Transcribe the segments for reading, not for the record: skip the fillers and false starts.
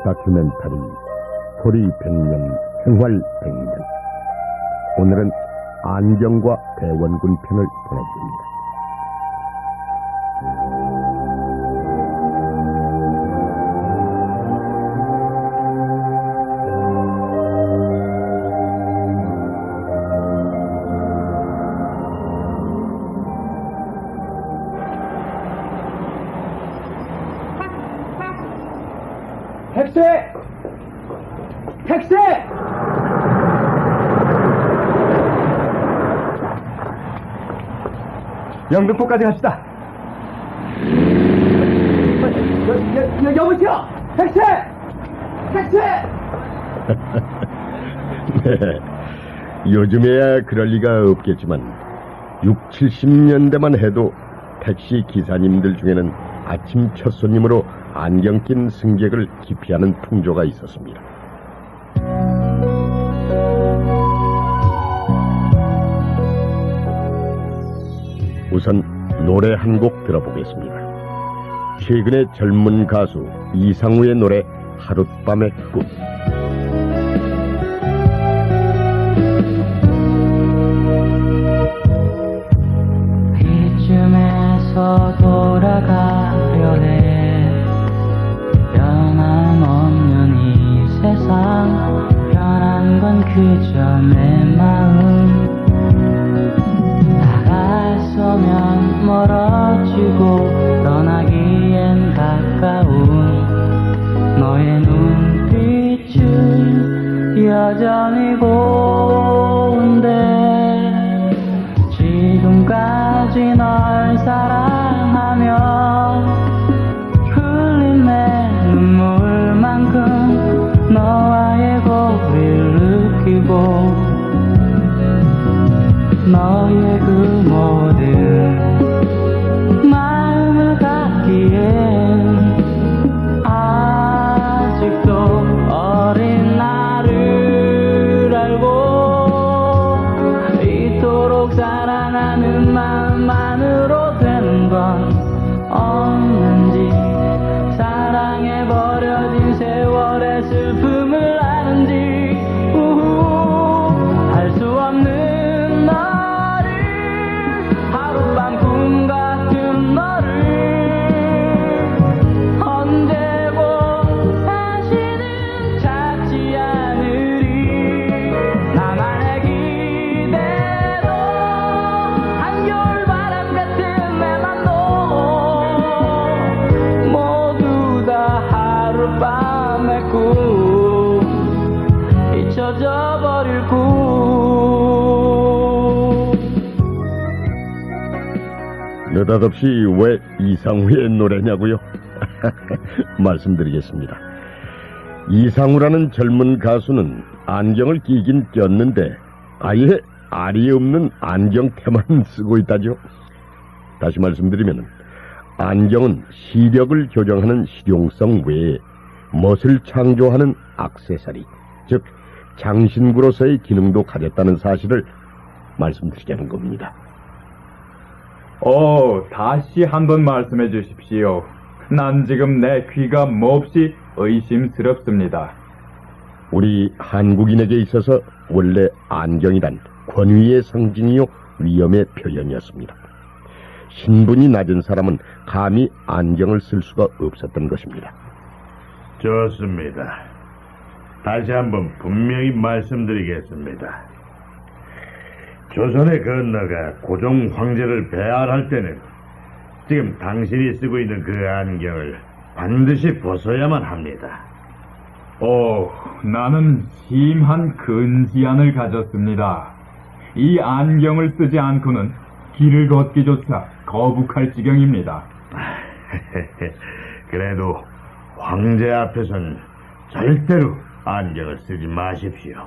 다큐멘터리 소리 100년 생활 100년. 오늘은 안경과 대원군 편을 보내드립니다. 택시! 택시! 영등포까지 갑시다. 여보세요! 택시! 택시! 네, 요즘에야 그럴 리가 없겠지만 6, 70년대만 해도 택시 기사님들 중에는 아침 첫 손님으로 안경 낀 승객을 기피하는 풍조가 있었습니다. 우선 노래 한 곡 들어보겠습니다. 최근의 젊은 가수 이상우의 노래 하룻밤의 꿈. 이쯤에서 돌아가려 해. 변함없는 이 세상, 변한 건 그저 내 마음. 다가서면 멀어지고 떠나기엔 가까운 너의 눈빛은 여전히 고운데, 지금까지 널 사랑하며 흘린 내 눈물만큼 너와의 고비를 느끼고, 너의 그 모든 마음을 갖기엔 아직도 어린 나를 알고, 이토록 사랑하는 마음만으로 되는 건 없는지, 사랑에 버려진 세월의 슬픔을 아는지, 할 수 없는 너를, 하룻밤 꿈 같은 너를 언제고 다시는 찾지 않으리. 나만의 기대도 한겨울 바람 같은 내 맘도 모두 다 하룻밤의 꿈, 잊혀져 버릴 꿈. 느닷없이 왜 이상우의 노래냐고요? 말씀드리겠습니다. 이상우라는 젊은 가수는 안경을 끼긴 꼈는데 아예 알이 없는 안경테만 쓰고 있다죠. 다시 말씀드리면 안경은 시력을 교정하는 실용성 외에 멋을 창조하는 액세서리, 즉 장신구로서의 기능도 가졌다는 사실을 말씀드리자는 겁니다. 다시 한번 말씀해 주십시오. 난 지금 내 귀가 몹시 의심스럽습니다. 우리 한국인에게 있어서 원래 안경이란 권위의 상징이요 위엄의 표현이었습니다. 신분이 낮은 사람은 감히 안경을 쓸 수가 없었던 것입니다. 좋습니다. 다시 한번 분명히 말씀드리겠습니다. 조선에 건너가 고종 황제를 배알할 때는 지금 당신이 쓰고 있는 그 안경을 반드시 벗어야만 합니다. 나는 심한 근시안을 가졌습니다. 이 안경을 쓰지 않고는 길을 걷기조차 거북할 지경입니다. 그래도 황제 앞에선 절대로 안경을 쓰지 마십시오.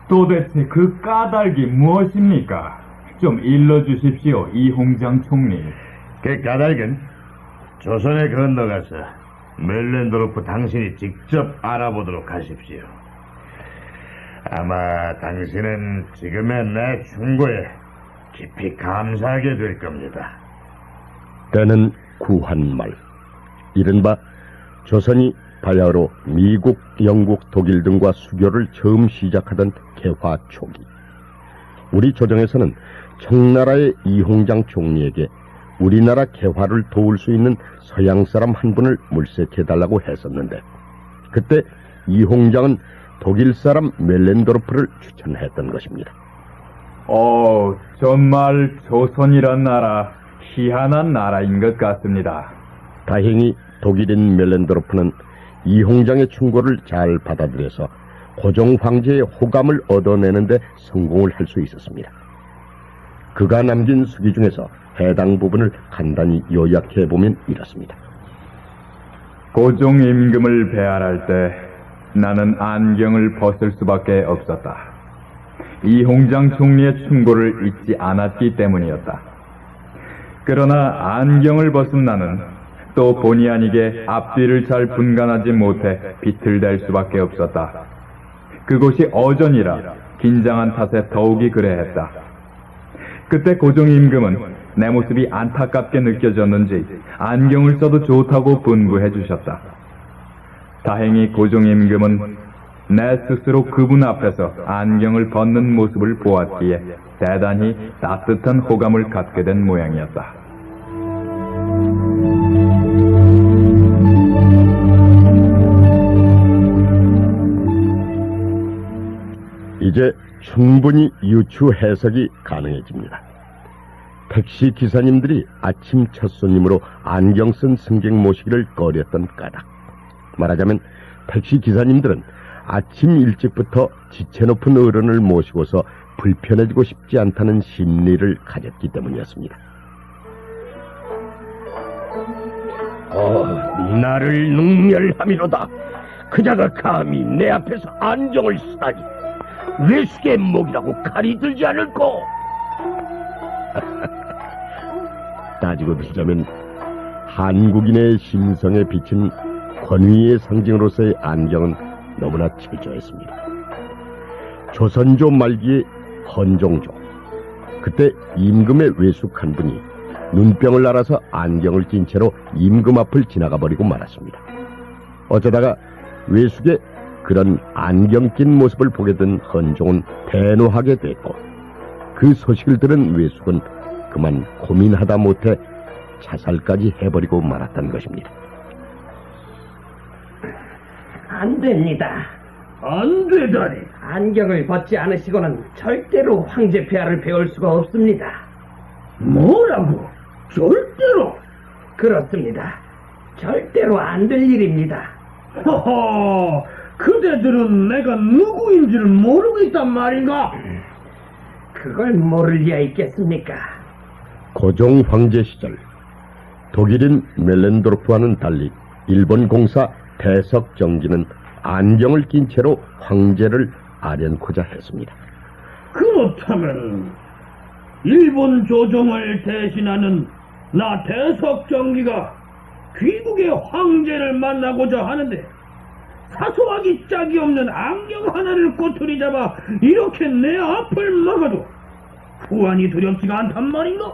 도대체 그 까닭이 무엇입니까? 좀 일러주십시오, 이홍장 총리. 그 까닭은 조선에 건너가서 멜렌도르프 당신이 직접 알아보도록 하십시오. 아마 당신은 지금의 내 충고에 깊이 감사하게 될 겁니다. 때는 구한말, 이른바 조선이 바야흐로 미국, 영국, 독일 등과 수교를 처음 시작하던 개화 초기, 우리 조정에서는 청나라의 이홍장 총리에게 우리나라 개화를 도울 수 있는 서양 사람 한 분을 물색해달라고 했었는데, 그때 이홍장은 독일 사람 멜렌도르프를 추천했던 것입니다. 정말 조선이란 나라, 희한한 나라인 것 같습니다. 다행히 독일인 멜렌도르프는 이홍장의 충고를 잘 받아들여서 고종 황제의 호감을 얻어내는데 성공을 할 수 있었습니다. 그가 남긴 수기 중에서 해당 부분을 간단히 요약해보면 이렇습니다. 고종 임금을 배알할 때 나는 안경을 벗을 수밖에 없었다. 이홍장 총리의 충고를 잊지 않았기 때문이었다. 그러나 안경을 벗은 나는 또 본의 아니게 앞뒤를 잘 분간하지 못해 비틀댈 수밖에 없었다. 그곳이 어전이라 긴장한 탓에 더욱이 그래했다. 그때 고종 임금은 내 모습이 안타깝게 느껴졌는지 안경을 써도 좋다고 분부해 주셨다. 다행히 고종 임금은 내 스스로 그분 앞에서 안경을 벗는 모습을 보았기에 대단히 따뜻한 호감을 갖게 된 모양이었다. 이제 충분히 유추 해석이 가능해집니다. 택시 기사님들이 아침 첫 손님으로 안경 쓴 승객 모시기를 꺼렸던 까닭. 말하자면 택시 기사님들은 아침 일찍부터 지체 높은 어른을 모시고서 불편해지고 싶지 않다는 심리를 가졌기 때문이었습니다. 나를 능멸함이로다. 그자가 감히 내 앞에서 안경을 쓰다니. 외숙의 목이라고 칼이 들지 않을꼬. 따지고 들자면 한국인의 심성에 비친 권위의 상징으로서의 안경은 너무나 철저했습니다. 조선조 말기의 헌종조, 그때 임금의 외숙 한 분이 눈병을 앓아서 안경을 낀 채로 임금 앞을 지나가 버리고 말았습니다. 어쩌다가 외숙의 그런 안경 낀 모습을 보게 된 헌종은 대노하게 됐고, 그 소식을 들은 외숙은 그만 고민하다 못해 자살까지 해버리고 말았던 것입니다. 안 됩니다. 안 되다니. 안경을 벗지 않으시고는 절대로 황제 폐하를 배울 수가 없습니다. 뭐라고? 절대로? 그렇습니다. 절대로 안 될 일입니다. 허허, 그대들은 내가 누구인지를 모르고 있단 말인가? 그걸 모를 리가 있겠습니까? 고종 황제 시절 독일인 멜렌도르프와는 달리 일본 공사 대석정기는 안경을 낀 채로 황제를 아련코자 했습니다. 그렇다면 일본 조정을 대신하는 나 대석정기가 귀국의 황제를 만나고자 하는데 사소하기 짝이 없는 안경 하나를 꼬투리 잡아 이렇게 내 앞을 막아도 후환이 두렵지가 않단 말인가?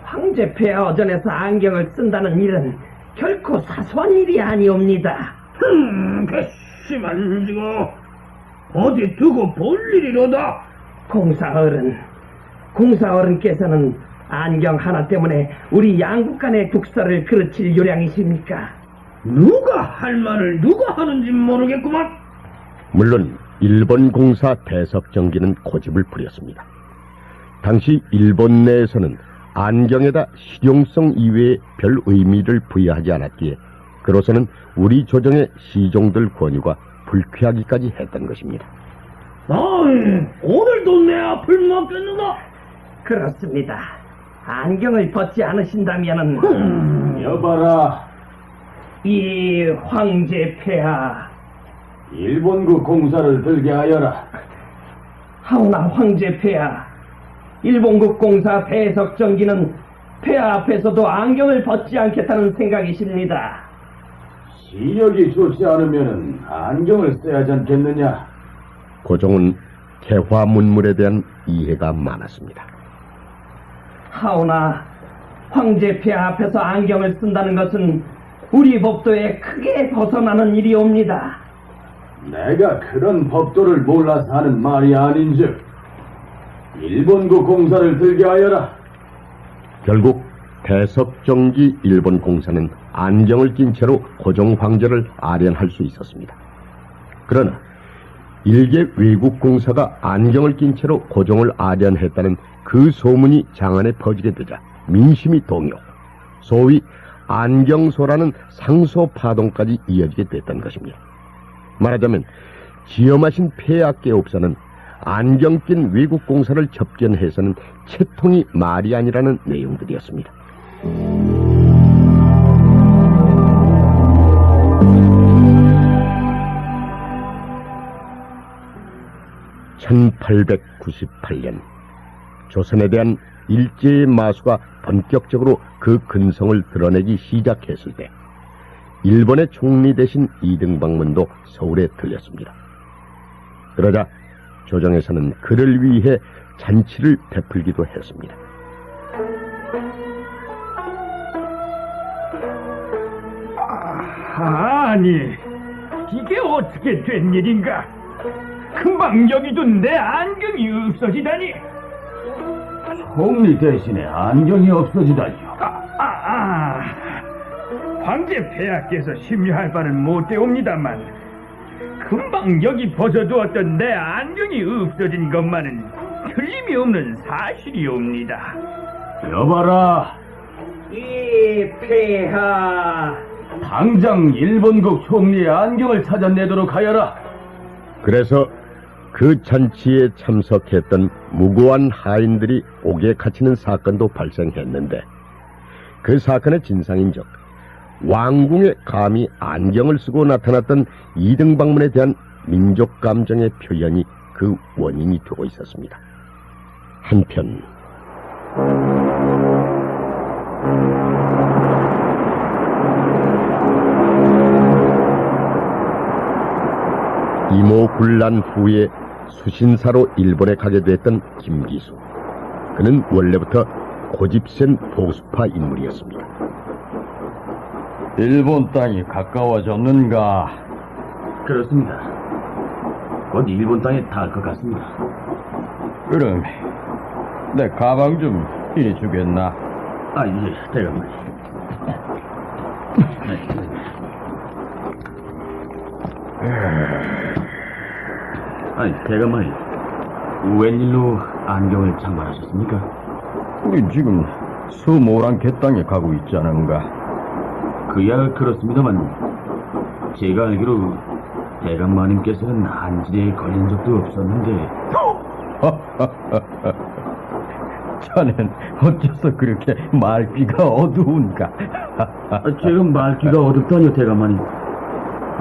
황제 폐하 어전에서 안경을 쓴다는 일은 결코 사소한 일이 아니옵니다. 괘씸한 지고 어디 두고 볼 일이로다. 공사어른께서는 안경 하나 때문에 우리 양국 간의 독서를 그르칠 요량이십니까? 누가 할 말을 누가 하는지 모르겠구만. 물론 일본 공사 대석정기는 고집을 부렸습니다. 당시 일본 내에서는 안경에다 실용성 이외에 별 의미를 부여하지 않았기에 그로서는 우리 조정의 시종들 권유가 불쾌하기까지 했던 것입니다. 오늘도 내 앞을 막겠는가? 그렇습니다. 안경을 벗지 않으신다면은 여봐라, 이 황제 폐하, 일본국 공사를 들게 하여라. 하오나 황제 폐하, 일본국 공사 대석정기는 폐하 앞에서도 안경을 벗지 않겠다는 생각이십니다. 시력이 좋지 않으면 안경을 써야지 않겠느냐? 고종은 개화 문물에 대한 이해가 많았습니다. 하오나 황제 폐하 앞에서 안경을 쓴다는 것은 우리 법도에 크게 벗어나는 일이옵니다. 내가 그런 법도를 몰라서 하는 말이 아닌즉 일본국 공사를 들게 하여라. 결국 대석정기 일본 공사는 안경을 낀 채로 고종 황제를 아련할 수 있었습니다. 그러나 일개 외국 공사가 안경을 낀 채로 고종을 아련했다는 그 소문이 장안에 퍼지게 되자 민심이 동요, 소위 안경소라는 상소파동까지 이어지게 됐던 것입니다. 말하자면 지엄하신 폐악계 옵사는 안경 낀 외국 공사를 접견해서는 채통이 말이 아니라는 내용들이었습니다. (1898년) 조선에 대한 일제의 마수가 본격적으로 그 근성을 드러내기 시작했을 때 일본의 총리 대신 이등방문도 서울에 들렸습니다. 그러자 조정에서는 그를 위해 잔치를 베풀기도 했습니다. 아니, 이게 어떻게 된 일인가? 금방 여기둔 내 안경이 없어지다니. 총리 대신에 안경이 없어지다니요. 황제 폐하께서 심려할 바는 못되옵니다만 금방 여기 벗어두었던 내 안경이 없어진 것만은 틀림이 없는 사실이옵니다. 여봐라, 이 폐하, 당장 일본국 총리의 안경을 찾아내도록 하여라. 그래서 그 잔치에 참석했던 무고한 하인들이 옥에 갇히는 사건도 발생했는데 그 사건의 진상인즉 왕궁에 감히 안경을 쓰고 나타났던 이등방문에 대한 민족 감정의 표현이 그 원인이 되고 있었습니다. 한편 이모군란 후에 수신사로 일본에 가게 됐던 김기수. 그는 원래부터 고집센 보수파 인물이었습니다. 일본 땅이 가까워졌는가? 그렇습니다. 곧 일본 땅에 닿을 것 같습니다. 그럼 내 가방 좀 해주겠나? 아, 예, 대감마님. 아니, 대감마님, 웬일로 안경을 장만하셨습니까? 우린 지금 서모란 갯땅에 가고 있지 않은가? 그야 그렇습니다만 제가 알기로 대감마님께서는 한지대에 걸린 적도 없었는데. 자넨 어째서 그렇게 말귀가 어두운가? 제가 말귀가 어둡다니요, 대감마님.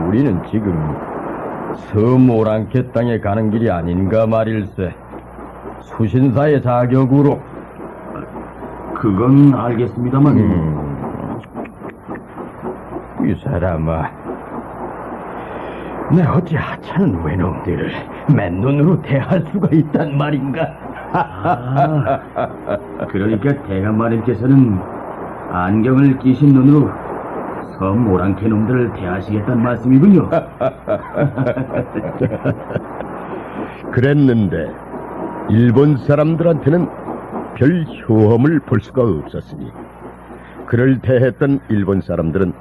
우리는 지금 서모란 갯땅에 가는 길이 아닌가 말일세. 수신사의 자격으로. 그건 알겠습니다만. 이 사람아, 내 어찌 하찮은 외놈들을 맨눈으로 대할 수가 있단 말인가? 그러니까 대감마님께서는 안경을 끼신 눈으로 섬 오랑캐 놈들을 대하시겠다는 말씀이군요. 그랬는데 일본 사람들한테는 별 효험을 볼 수가 없었으니 그를 대했던 일본 사람들은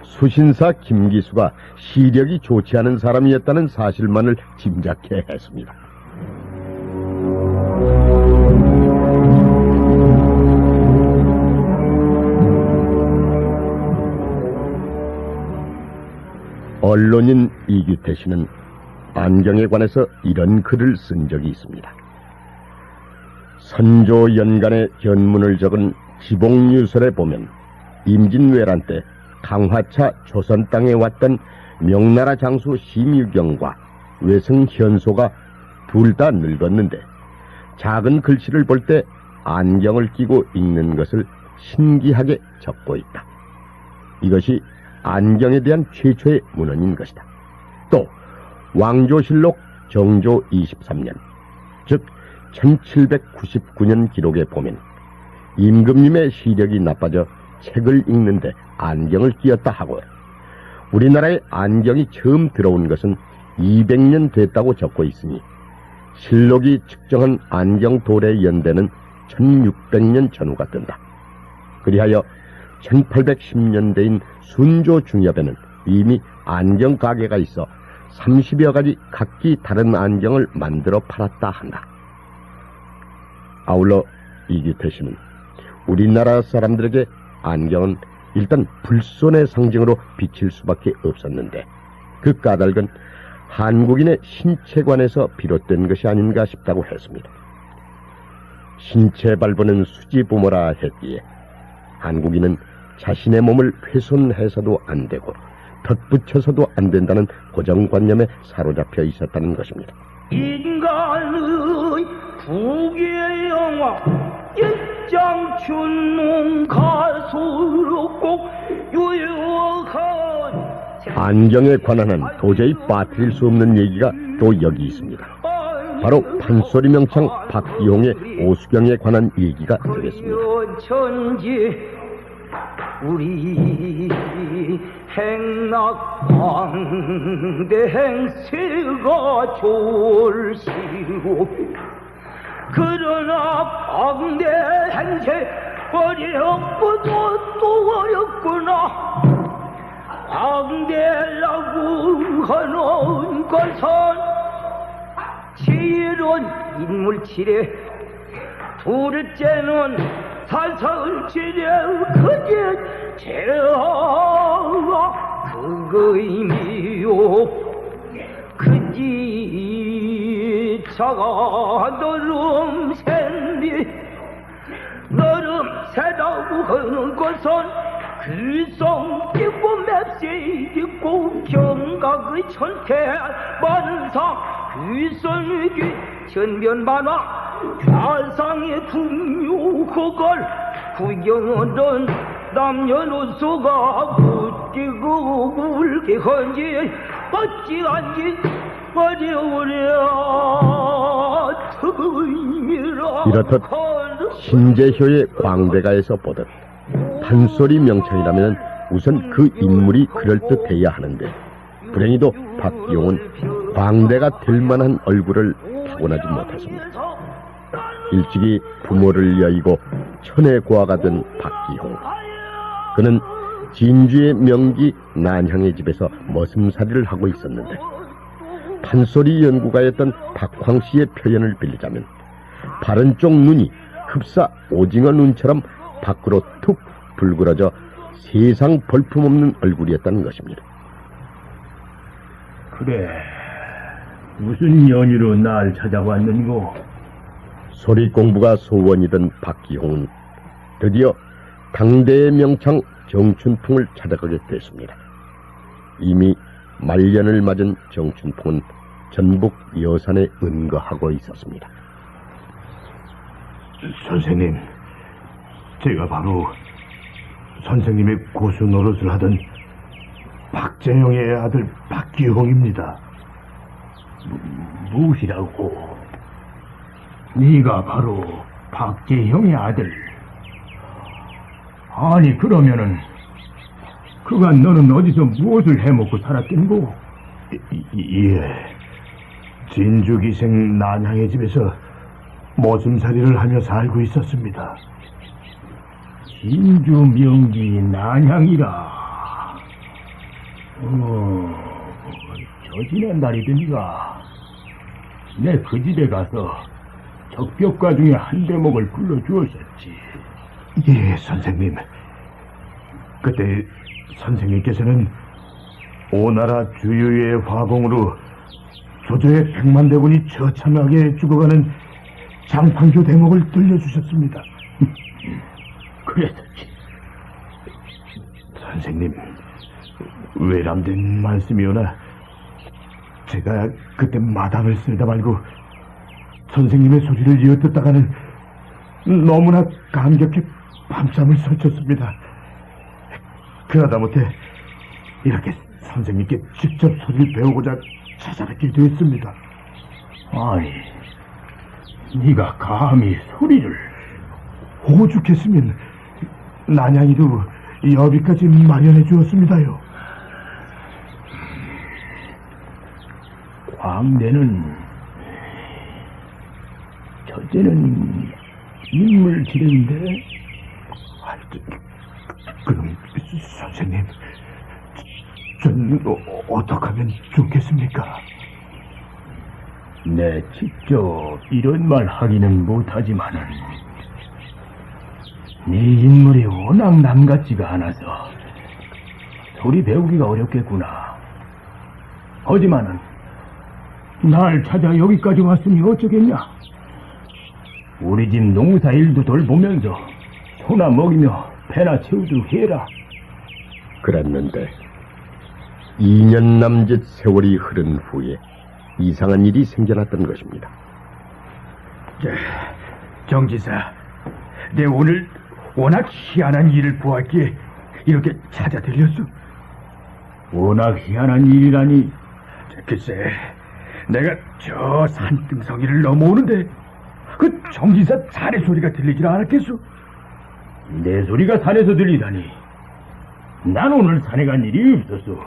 수신사 김기수가 시력이 좋지 않은 사람이었다는 사실만을 짐작해 했습니다. 언론인 이규태 씨는 안경에 관해서 이런 글을 쓴 적이 있습니다. 선조 연간의 견문을 적은 지봉유설에 보면 임진왜란 때 강화차 조선 땅에 왔던 명나라 장수 심유경과 외승 현소가 둘 다 늙었는데 작은 글씨를 볼 때 안경을 끼고 읽는 것을 신기하게 적고 있다. 이것이 안경에 대한 최초의 문헌인 것이다. 또 왕조실록 정조 23년, 즉 1799년 기록에 보면 임금님의 시력이 나빠져 책을 읽는데 안경을 끼었다 하고 우리나라에 안경이 처음 들어온 것은 200년 됐다고 적고 있으니 실록이 측정한 안경 도래 연대는 1600년 전후가 뜬다. 그리하여 1810년대인 순조 중엽에는 이미 안경 가게가 있어 30여 가지 각기 다른 안경을 만들어 팔았다 한다. 아울러 이기태 씨는 우리나라 사람들에게 안경은 일단 불손의 상징으로 비칠 수밖에 없었는데 그 까닭은 한국인의 신체관에서 비롯된 것이 아닌가 싶다고 했습니다. 신체 발부는 수지부모라 했기에 한국인은 자신의 몸을 훼손해서도 안 되고 덧붙여서도 안 된다는 고정관념에 사로잡혀 있었다는 것입니다. 인간의 부귀의 영화 일장춘몽 가수로 꼭 유효한 안경에 관한 한 도저히 빠뜨릴 수 없는 얘기가 또 여기 있습니다. 바로 판소리 명창 박기홍의 오수경에 관한 얘기가 되겠습니다. 천지 우리 행락광대 행세가 졸시고 그러나 광대 행세 어렵고도 또 어렵구나 광대라고 하는 것은 지혜로운 인물치레 둘째는 사설치레 그게 제가 그거이미요 그지 차가 너름 샌디 너름 새다고 하는 것은 귀성 깊고 맵시 깊고 경각의 천태 만상 귀성이기 전변만화 좌상의 풍요 그걸 구경하던 남녀노소가 웃기고 울게 한지 어찌한지 어려우랴 특이라 이렇듯 신재효의 광대가에서 보듯 판소리 명창이라면 우선 그 인물이 그럴듯해야 하는데 불행히도 박기용은 광대가 될 만한 얼굴을 타고나지 못했습니다. 일찍이 부모를 여의고 천의 고아가 된 박기용. 그는 진주의 명기 난향의 집에서 머슴살이를 하고 있었는데 판소리 연구가였던 박황 씨의 표현을 빌리자면 바른 쪽 눈이 흡사 오징어 눈처럼 밖으로 툭 불그러져 세상 볼품없는 얼굴이었다는 것입니다. 그래, 무슨 연유로 날 찾아왔는고? 소리 공부가 소원이던 박기홍은 드디어 당대의 명창 정춘풍을 찾아가게 됐습니다. 이미 말년을 맞은 정춘풍은 전북 여산에 은거하고 있었습니다. 선생님, 제가 바로 선생님의 고수 노릇을 하던 박재영의 아들 박기홍입니다. 무엇이라고? 네가 바로 박재형의 아들. 아니 그러면은 그간 너는 어디서 무엇을 해먹고 살았던고? 예, 진주기생 난향의 집에서 머슴살이를 하며 살고 있었습니다. 진주 명기 난향이라. 저 지난달이더니가 내 그 집에 가서 적벽가 중에 한 대목을 불러주었었지. 예, 선생님. 그때 선생님께서는 오나라 주유의 화공으로 조조의 100만 대군이 처참하게 죽어가는 장판교 대목을 들려주셨습니다. 그랬었지. 선생님, 외람된 말씀이오나 제가 그때 마당을 쓸다 말고 선생님의 소리를 이어듣다가는 너무나 감격해 밤잠을 설쳤습니다. 그러다 못해 이렇게 선생님께 직접 소리를 배우고자 찾아뵙기도 했습니다. 아니, 네가 감히 소리를? 오죽했으면 난양이도 여비까지 마련해 주었습니다요. 광대는 첫째는 인물 지례인데, 그럼 선생님, 전 어떻게 하면 좋겠습니까? 내 직접 이런 말 하기는 못하지만은 네 인물이 워낙 남 같지가 않아서 소리 배우기가 어렵겠구나. 하지만은 날 찾아 여기까지 왔으니 어쩌겠냐? 우리 집 농사 일도 돌보면서 소나 먹이며 배나 채우도록 해라. 그랬는데 2년 남짓 세월이 흐른 후에 이상한 일이 생겨났던 것입니다. 정지사, 내 오늘 워낙 희한한 일을 보았기에 이렇게 찾아들렸소. 워낙 희한한 일이라니? 글쎄, 내가 저 산등성이를 넘어오는데 그 정지사 자네 소리가 들리질 않았겠소? 내 소리가 산에서 들리다니. 난 오늘 산에 간 일이 없었소.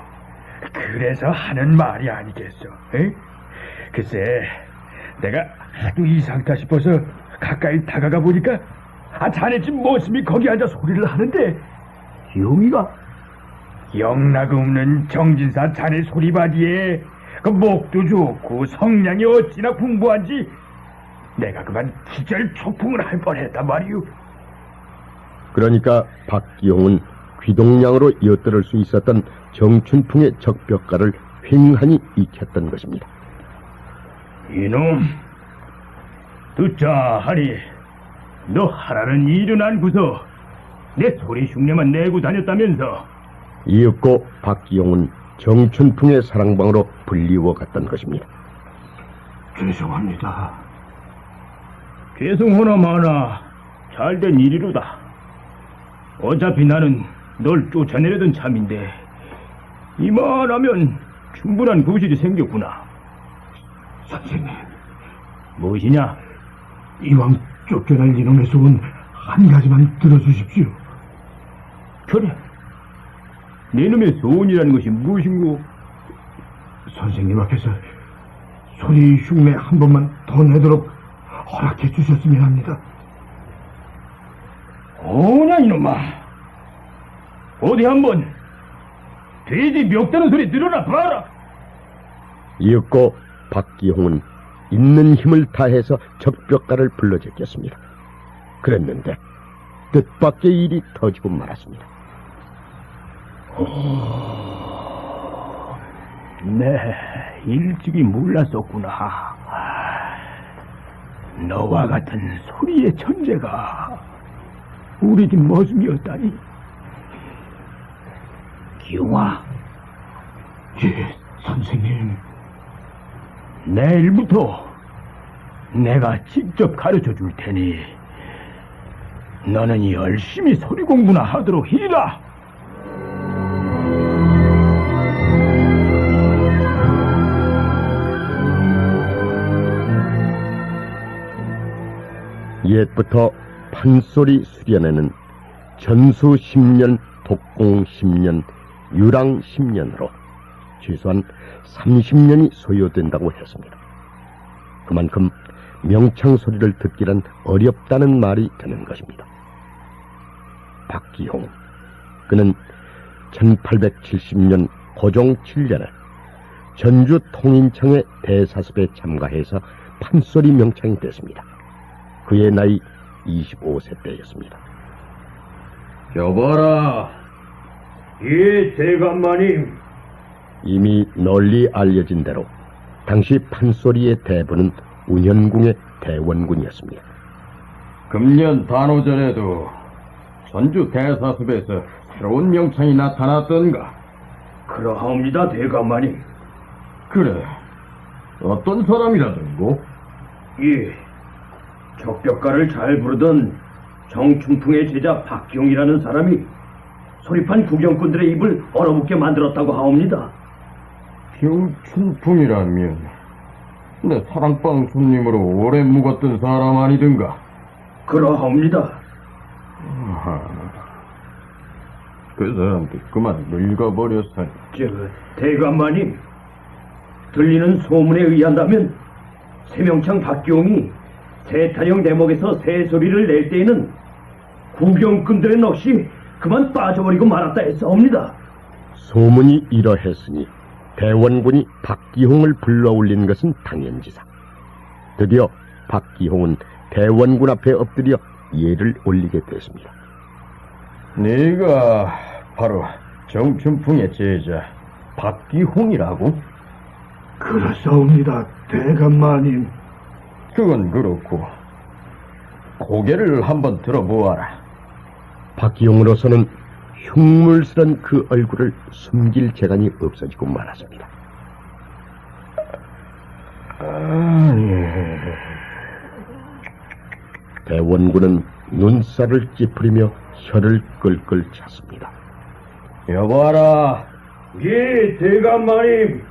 그래서 하는 말이 아니겠소. 에? 글쎄, 내가 하도 이상하다 싶어서 가까이 다가가 보니까 자네 집 모습이 거기 앉아 소리를 하는데, 용이가? 영락 없는 정진사 자네 소리바디에 그 목도 좋고 성량이 어찌나 풍부한지 내가 그만 기절 초풍을 할 뻔했단 말이오. 그러니까 박기홍은 귀동량으로 엿들을 수 있었던 정춘풍의 적벽가를 횡하니 익혔던 것입니다. 이놈, 듣자 하니 너 하라는 일은 안고서 내 소리 흉내만 내고 다녔다면서. 이윽고 박기홍은 정춘풍의 사랑방으로 불리워 갔던 것입니다. 죄송합니다. 죄송하나 마나 잘된 일이로다. 어차피 나는 널 쫓아내려던 참인데 이만하면 충분한 구실이 생겼구나. 선생님, 무엇이냐? 이왕 쫓겨날 이놈의 소원 한 가지만 들어주십시오. 그래, 내 놈의 소원이라는 것이 무엇인고? 선생님 앞에서 소리 흉내 한 번만 더 내도록 허락해 주셨으면 합니다. 오냐 이놈아, 어디 한번 돼지 멱다는 소리 들어나 봐라. 이윽고 박기홍은 있는 힘을 다해서 적벽가를 불러 제꼈습니다. 그랬는데 뜻밖의 일이 터지고 말았습니다. 네, 일찍이 몰랐었구나. 너와 같은 소리의 천재가 우리 집 머슴이었다니. 기용아. 예, 선생님. 내일부터 내가 직접 가르쳐 줄 테니 너는 열심히 소리 공부나 하도록 해라. 옛부터 판소리 수련에는 전수 10년, 독공 10년, 유랑 10년으로 최소한 30년이 소요된다고 했습니다. 그만큼 명창소리를 듣기란 어렵다는 말이 되는 것입니다. 박기홍, 그는 1870년 고종 7년에 전주 통인청의 대사습에 참가해서 판소리 명창이 됐습니다. 그의 나이 25세 때였습니다. 여봐라. 예, 대감마님. 이미 널리 알려진 대로 당시 판소리의 대부는 운현궁의 대원군이었습니다. 금년 단오전에도 전주 대사습에서 새로운 명창이 나타났던가? 그러하옵니다, 대감마님. 그래. 어떤 사람이라던고? 예, 적벽가를 잘 부르던 정춘풍의 제자 박기용이라는 사람이 소리판 구경꾼들의 입을 얼어붙게 만들었다고 하옵니다. 정춘풍이라면 내 사랑방 손님으로 오래 묵었던 사람 아니든가? 그러하옵니다. 그 사람도 그만 늙어버렸으니. 대감마님, 들리는 소문에 의한다면 세명창 박기홍이 세탄형 대목에서 새소리를 낼 때에는 구경꾼들의 넋이 그만 빠져버리고 말았다 했사옵니다. 소문이 이러했으니 대원군이 박기홍을 불러올린 것은 당연지사. 드디어 박기홍은 대원군 앞에 엎드려 예를 올리게 됐습니다. 네가 바로 정춘풍의 제자 박기홍이라고? 그렇사옵니다, 대감마님. 그건 그렇고 고개를 한번 들어보아라. 박기홍으로서는 흉물스런 그 얼굴을 숨길 재간이 없어지고 말았습니다. 대원군은 눈살을 찌푸리며 혀를 끌끌 찼습니다. 여보아라, 예, 대감마님.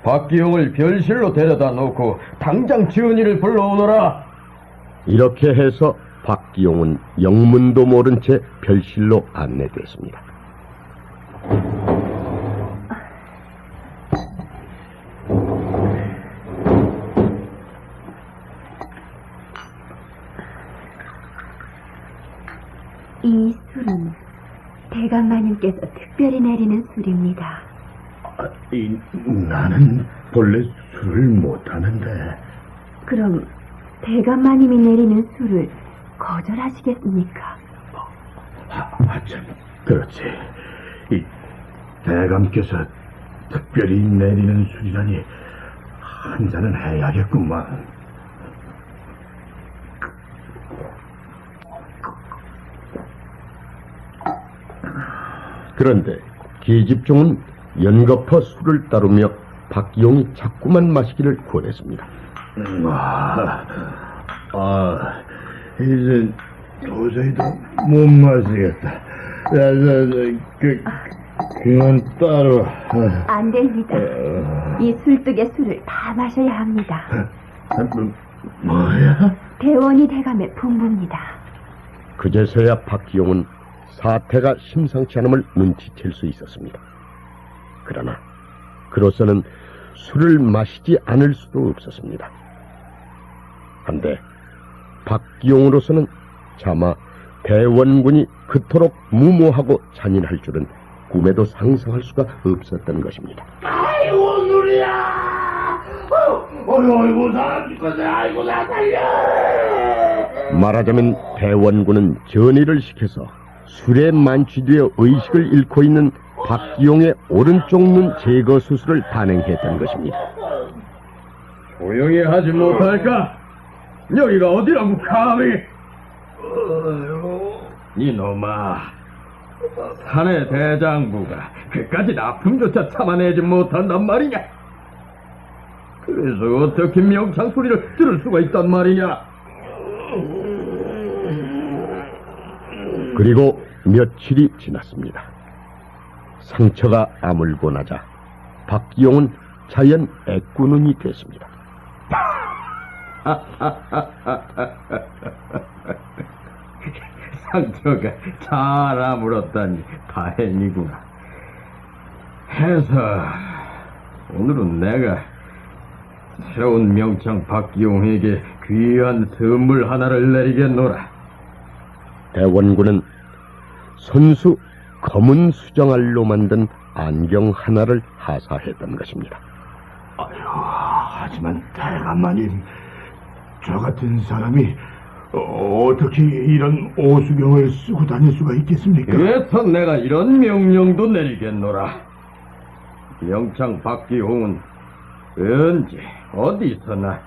박기홍을 별실로 데려다 놓고 당장 지은이를 불러오너라. 이렇게 해서 박기용은 영문도 모른 채 별실로 안내됐습니다. 이 술은 대감마님께서 특별히 내리는 술입니다. 나는 본래 술을 못하는데. 그럼 대감마님이 내리는 술을 거절하시겠습니까? 참, 그렇지. 이 대감께서 특별히 내리는 술이라니 한 잔은 해야겠구만. 그런데 계집종은 연거푸 술을 따르며 박기용이 자꾸만 마시기를 권했습니다. 이제 도저히 못 마시겠다. 그만 따로. 안 됩니다. 이 술뚝의 술을 다 마셔야 합니다. 뭐야? 대원이 대감의 풍부입니다. 그제서야 박기용은 사태가 심상치 않음을 눈치챌 수 있었습니다. 그러나 그로서는 술을 마시지 않을 수도 없었습니다. 한데 박기용으로서는 차마 대원군이 그토록 무모하고 잔인할 줄은 꿈에도 상상할 수가 없었던 것입니다. 아이고 누리야! 어이구 사람 죽었네. 아이고 나 살려! 말하자면 대원군은 전의를 시켜서 술에 만취되어 의식을 잃고 있는 박기용의 오른쪽 눈 제거 수술을 단행했던 것입니다. 조용히 하지 못할까? 여기가 어디라고 감히? 이놈아, 사내 대장부가 그까짓 아픔조차 참아내지 못한단 말이냐? 그래서 어떻게 명창 소리를 들을 수가 있단 말이냐? 그리고 며칠이 지났습니다. 상처가 아물고 나자 박기용은 자연 애꾸눈이 됐습니다. 상처가 잘 아물었다니 다행이구나. 해서 오늘은 내가 새로운 명창 박기용에게 귀한 선물 하나를 내리겠노라. 대원군은 손수 검은 수정알로 만든 안경 하나를 하사했던 것입니다. 하지만 대감마님, 저 같은 사람이 어떻게 이런 오수경을 쓰고 다닐 수가 있겠습니까? 그래서 내가 이런 명령도 내리겠노라. 명창 박기홍은 언제 어디서나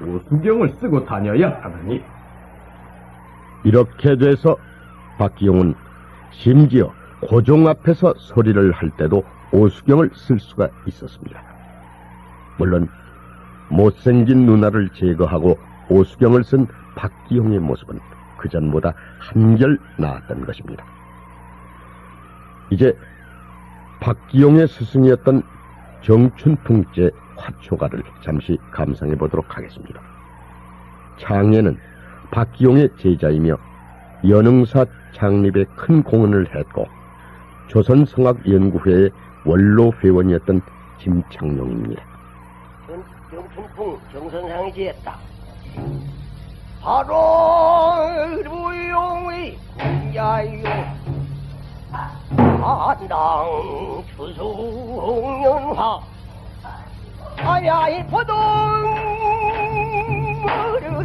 오수경을 쓰고 다녀야 하느니. 이렇게 돼서 박기용은 심지어 고종 앞에서 소리를 할 때도 오수경을 쓸 수가 있었습니다. 물론 못생긴 누나를 제거하고 오수경을 쓴 박기용의 모습은 그전보다 한결 나았던 것입니다. 이제 박기용의 스승이었던 정춘풍제 화초가를 잠시 감상해 보도록 하겠습니다. 창예는 박기용의 제자이며 연흥사 창립에 큰 공헌을 했고 조선성악연구회의 원로 회원이었던 김창룡입니다. 영춘풍 정선상이 지었다. 바로 무용의 군자요 한당 추수홍연화 아야이 포동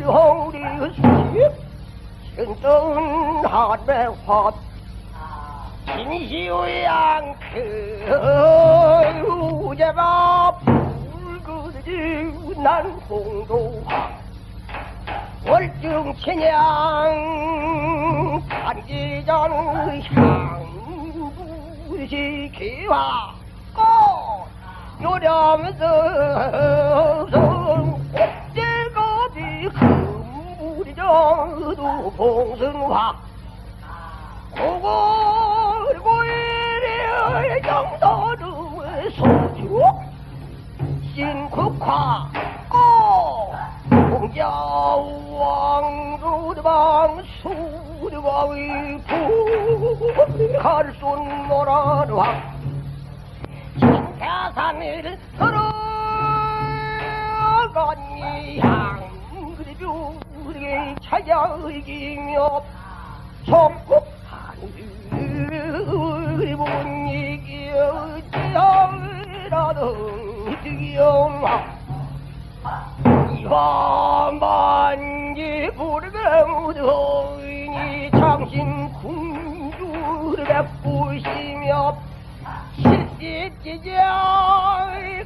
홍리 수십 신던 한매화 진시우양 그 우제가 붉으지 난 홍도화 월중 친양 반지전 향부시 기와 꽃 노려면서 꽃제거비 금부리정도 봉순화 고골고일의 정도를 소주 신국화 꽃 공자왕루방 수르왕의 부갈순 노라왕 신태산을 걸어가니 향그리주리 차야이기며 속국하늘 분위기여 지하라는 득이영화 이화만기 부르게 무더이니 장신 궁주를 베푸시며 실시지자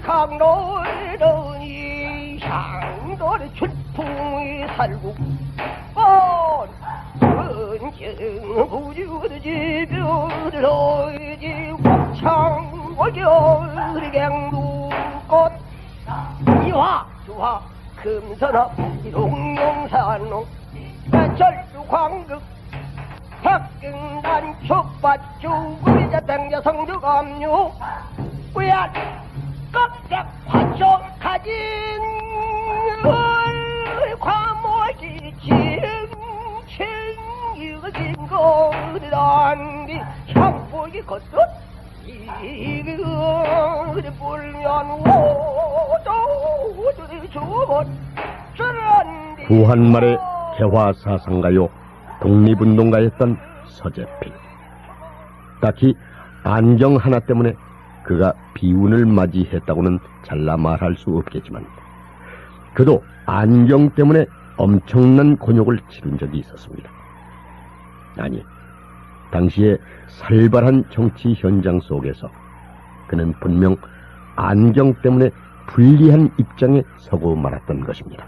강로르니 향도를 출풍이 살고 은경 부주르지 뷰르지 곱창월결 갱두꽃 이화 주화 금선업 용용산로 절주광극 백경단 촉밭주 우리자 땡자 성주감유 우얀 껍색 화초 가진 과모지 칭칭이거진 거리단디 향보기 걷듯 이그 불면 오도들이 주문 부한말의 개화사상가요 독립운동가였던 서재필. 딱히 안경 하나 때문에 그가 비운을 맞이했다고는 잘라 말할 수 없겠지만 그도 안경 때문에 엄청난 곤욕을 치른 적이 있었습니다. 아니, 당시에 살벌한 정치 현장 속에서 그는 분명 안경 때문에 불리한 입장에 서고 말았던 것입니다.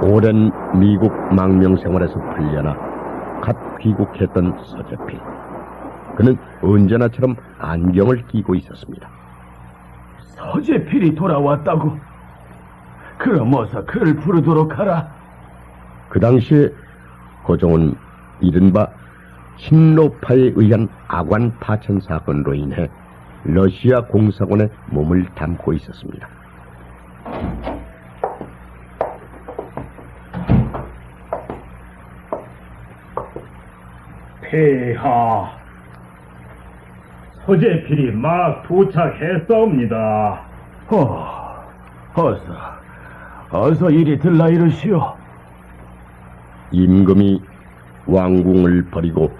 오랜 미국 망명 생활에서 풀려나 갓 귀국했던 서재필. 그는 언제나처럼 안경을 끼고 있었습니다. 서재필이 돌아왔다고? 그럼 어서 그를 부르도록 하라. 그 당시에 고종은 이른바 친로파에 의한 아관 파천 사건으로 인해 러시아 공사관에 몸을 담고 있었습니다. 폐하, 서재필이 막 도착했사옵니다. 어서 이리 들라 이르시오. 임금이 왕궁을 버리고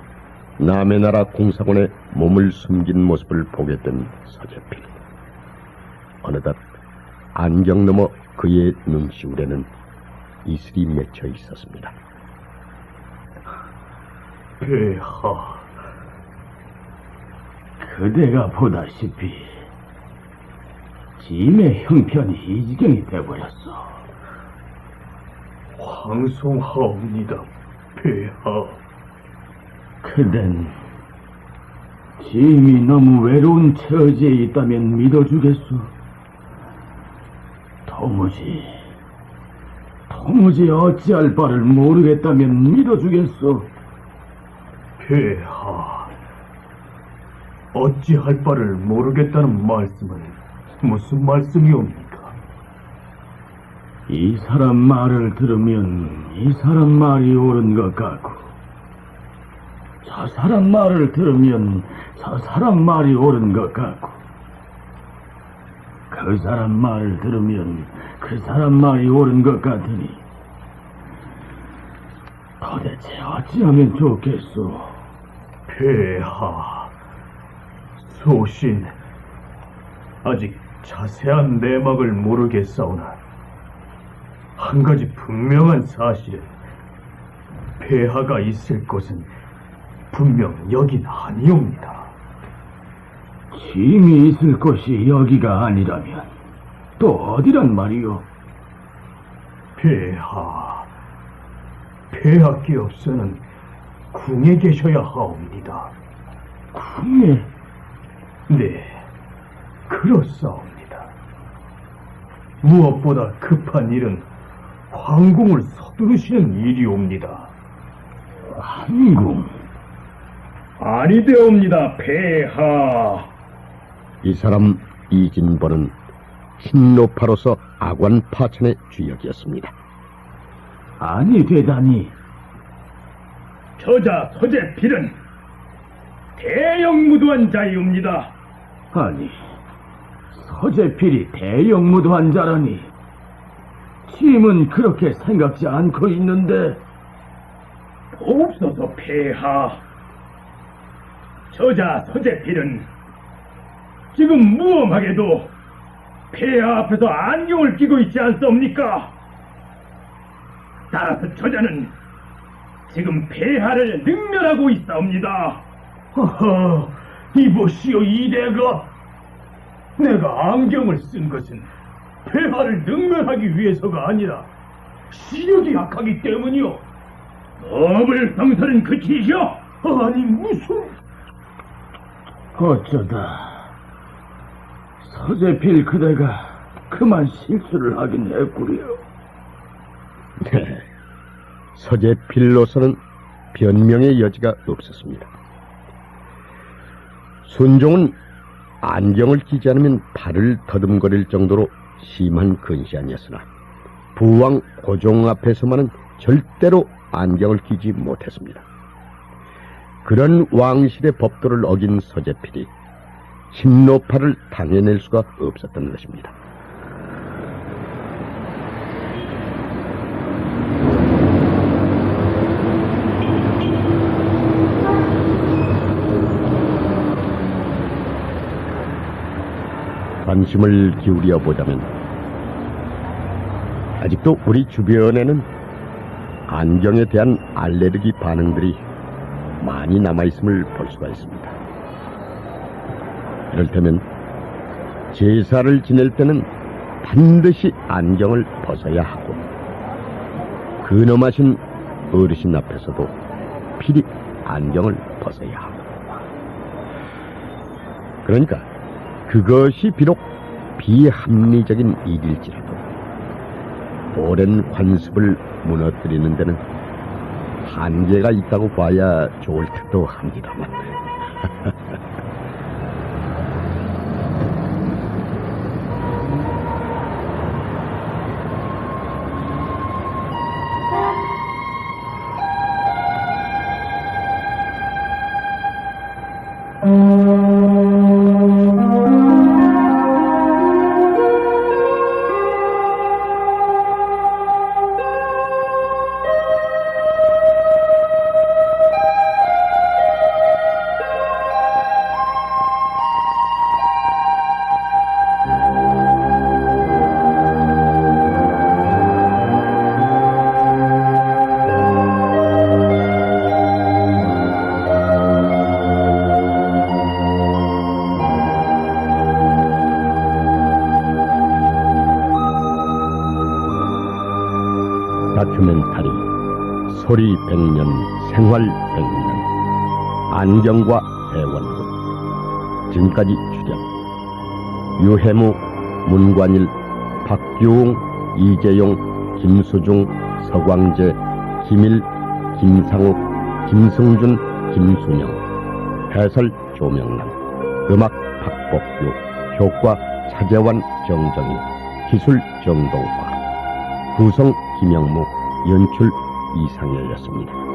남의 나라 공사관에 몸을 숨긴 모습을 보게 된 서재필. 어느덧 안경 너머 그의 눈시울에는 이슬이 맺혀 있었습니다. 폐하, 그대가 보다시피 짐의 형편이 이 지경이 돼버렸어. 황송하옵니다, 폐하. 그댄 짐이 너무 외로운 처지에 있다면 믿어주겠소. 도무지 어찌할 바를 모르겠다면 믿어주겠소. 폐하, 어찌할 바를 모르겠다는 말씀은 무슨 말씀이옵니까? 이 사람 말을 들으면 이 사람 말이 옳은 것 같고, 저 사람 말을 들으면 저 사람 말이 옳은 것 같고, 그 사람 말을 들으면 그 사람 말이 옳은 것 같으니 도대체 어찌하면 좋겠소? 폐하, 소신, 아직 자세한 내막을 모르겠사오나 한 가지 분명한 사실은 폐하가 있을 곳은 분명 여긴 아니옵니다. 짐이 있을 곳이 여기가 아니라면 또 어디란 말이오? 폐하께없어는 궁에 계셔야 하옵니다. 궁에? 네, 그렇사옵니다. 무엇보다 급한 일은 황궁을 서두르시는 일이옵니다. 황궁? 아니되옵니다, 폐하. 이 사람 이진보는 신노파로서 악원 파천의 주역이었습니다. 아니 되다니. 저자 서재필은 대영무도한 자이옵니다. 아니, 서재필이 대영무도한 자라니. 짐은 그렇게 생각지 않고 있는데. 없어서 폐하. 저자 서재필은 지금 무엄하게도 폐하 앞에서 안경을 끼고 있지 않습니까? 따라서 저자는 지금 폐하를 능멸하고 있사옵니다. 허허, 이보시오 이대가. 내가 안경을 쓴 것은 폐하를 능멸하기 위해서가 아니라 시력이 약하기 때문이오. 업을 성설은 그치시오? 아니 무슨... 어쩌다 서재필 그대가 그만 실수를 하긴 했구려. 네, 서재필로서는 변명의 여지가 없었습니다. 순종은 안경을 끼지 않으면 발을 더듬거릴 정도로 심한 근시안이었으나 부왕 고종 앞에서만은 절대로 안경을 끼지 못했습니다. 그런 왕실의 법도를 어긴 서재필이 신노파를 당해낼 수가 없었던 것입니다. 관심을 기울여 보자면 아직도 우리 주변에는 안경에 대한 알레르기 반응들이 많이 남아있음을 볼 수가 있습니다. 이를테면 제사를 지낼 때는 반드시 안경을 벗어야 하고, 근엄하신 어르신 앞에서도 필히 안경을 벗어야 하고, 그러니까 그것이 비록 비합리적인 일일지라도 오랜 관습을 무너뜨리는 데는 한계가 있다고 봐야 좋을 듯도 합니다만. 다큐멘터리 소리 100년 생활 100년 안경과 대원군. 지금까지 출연 유해무, 문관일, 박규웅, 이재용, 김수중, 서광재, 김일, 김상욱, 김성준, 김순영. 해설 조명남. 음악 박복규, 효과 차재환 정정희, 기술 정동화, 구성 김영무, 연출 이상열이었습니다.